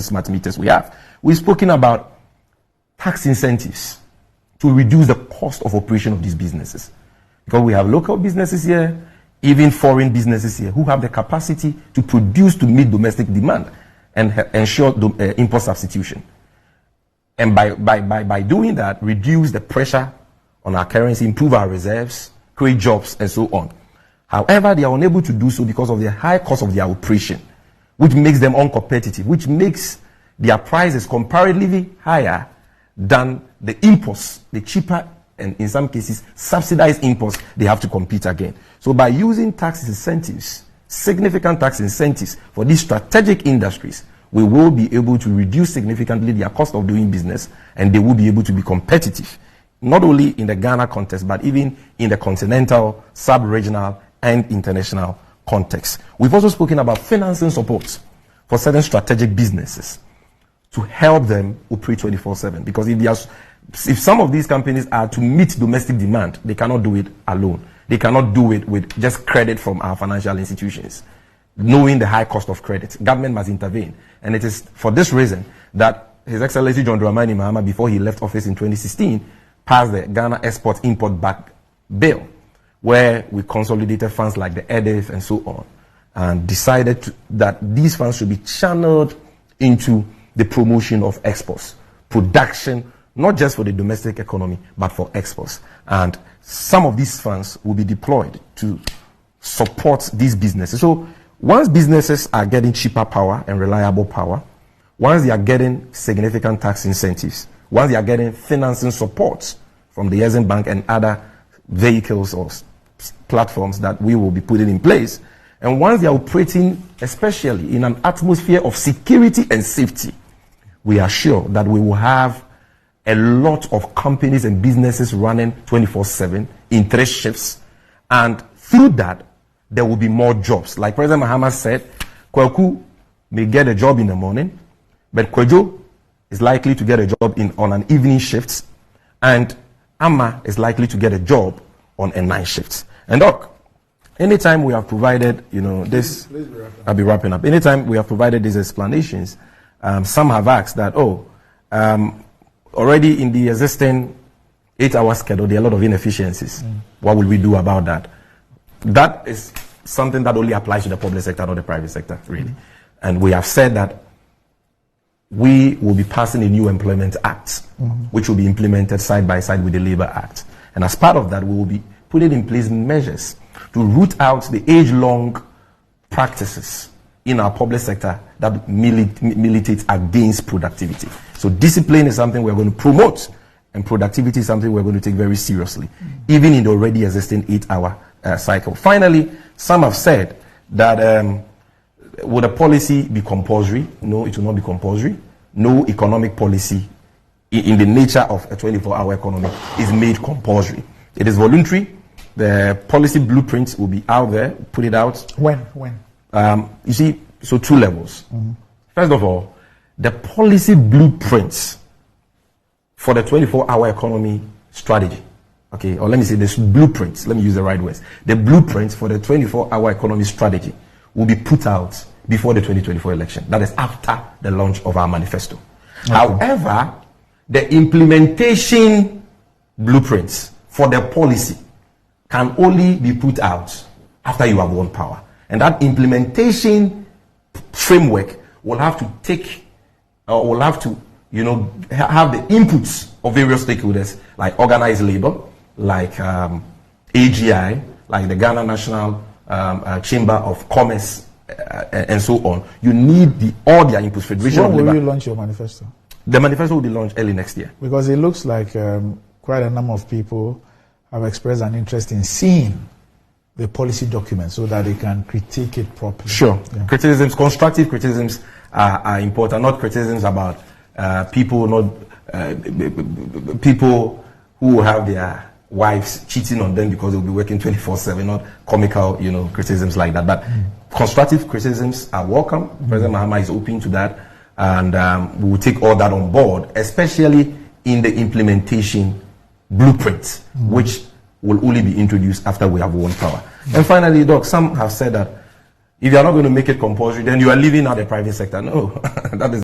smart meters we have. We've spoken about tax incentives to reduce the cost of operation of these businesses. Because we have local businesses here, even foreign businesses here, who have the capacity to produce to meet domestic demand and ensure import substitution. And by doing that, reduce the pressure on our currency, improve our reserves, create jobs, and so on. However, they are unable to do so because of the high cost of their operation, which makes them uncompetitive, which makes their prices comparatively higher than the imports, the cheaper and in some cases subsidized imports they have to compete again. So by using tax incentives, significant tax incentives for these strategic industries, we will be able to reduce significantly their cost of doing business, and they will be able to be competitive, not only in the Ghana context, but even in the continental, sub-regional, and international context. We've also spoken about financing support for certain strategic businesses to help them operate 24/7. Because if some of these companies are to meet domestic demand, they cannot do it alone. They cannot do it with just credit from our financial institutions. Knowing the high cost of credit, government must intervene. And it is for this reason that His Excellency John Dramani Mahama, before he left office in 2016, passed the Ghana Export-Import Back Bill, where we consolidated funds like the EDIF and so on, and decided that these funds should be channeled into the promotion of exports, production, not just for the domestic economy, but for exports. And some of these funds will be deployed to support these businesses. So once businesses are getting cheaper power and reliable power, once they are getting significant tax incentives, once they are getting financing support from the Exim Bank and other vehicles or platforms that we will be putting in place, and once they are operating, especially in an atmosphere of security and safety, we are sure that we will have a lot of companies and businesses running 24/7 in 3 shifts, and through that, there will be more jobs. Like President Mahama said, Kwaku may get a job in the morning, but Kwejo is likely to get a job on an evening shift, and Amma is likely to get a job on a night shift. And Doc, anytime we have provided, this, I'll be wrapping up. Anytime we have provided these explanations, some have asked that, already in the existing 8-hour schedule, there are a lot of inefficiencies. What will we do about that? That is something that only applies to the public sector, not the private sector, really. And we have said that we will be passing a new employment act, which will be implemented side by side with the Labor Act. And as part of that, we will be putting in place measures to root out the age-long practices in our public sector that militates against productivity. So discipline is something we're going to promote, and productivity is something we're going to take very seriously, even in the already existing 8-hour cycle. Finally, some have said that would a policy be compulsory? No, it will not be compulsory. No economic policy in the nature of a 24-hour economy is made compulsory. It is voluntary. The policy blueprints will be out there, put it out. When? You see, so 2 levels. First of all, the policy blueprints for the 24-hour economy strategy, okay, or let me say this blueprints, let me use the right words. The blueprints for the 24-hour economy strategy will be put out before the 2024 election. That is after the launch of our manifesto. Okay. However, the implementation blueprints for the policy can only be put out after you have won power. And that implementation framework will have to take, will have to, have the inputs of various stakeholders, like organized labor, like AGI, like the Ghana National Chamber of Commerce, and so on. You need all their inputs. Federation So when of will Labor. you launch your manifesto? The manifesto will be launched early next year. Because it looks like quite a number of people have expressed an interest in seeing the policy document so that they can critique it properly. Sure. Yeah. Criticisms, constructive criticisms are important, not criticisms about people who have their wives cheating on them because they'll be working 24/7, not comical, criticisms like that. But constructive criticisms are welcome. President Mahama is open to that, and we will take all that on board, especially in the implementation blueprint, which will only be introduced after we have won power. And finally, Doc, some have said that if you are not going to make it compulsory, then you are leaving out the private sector. No, that is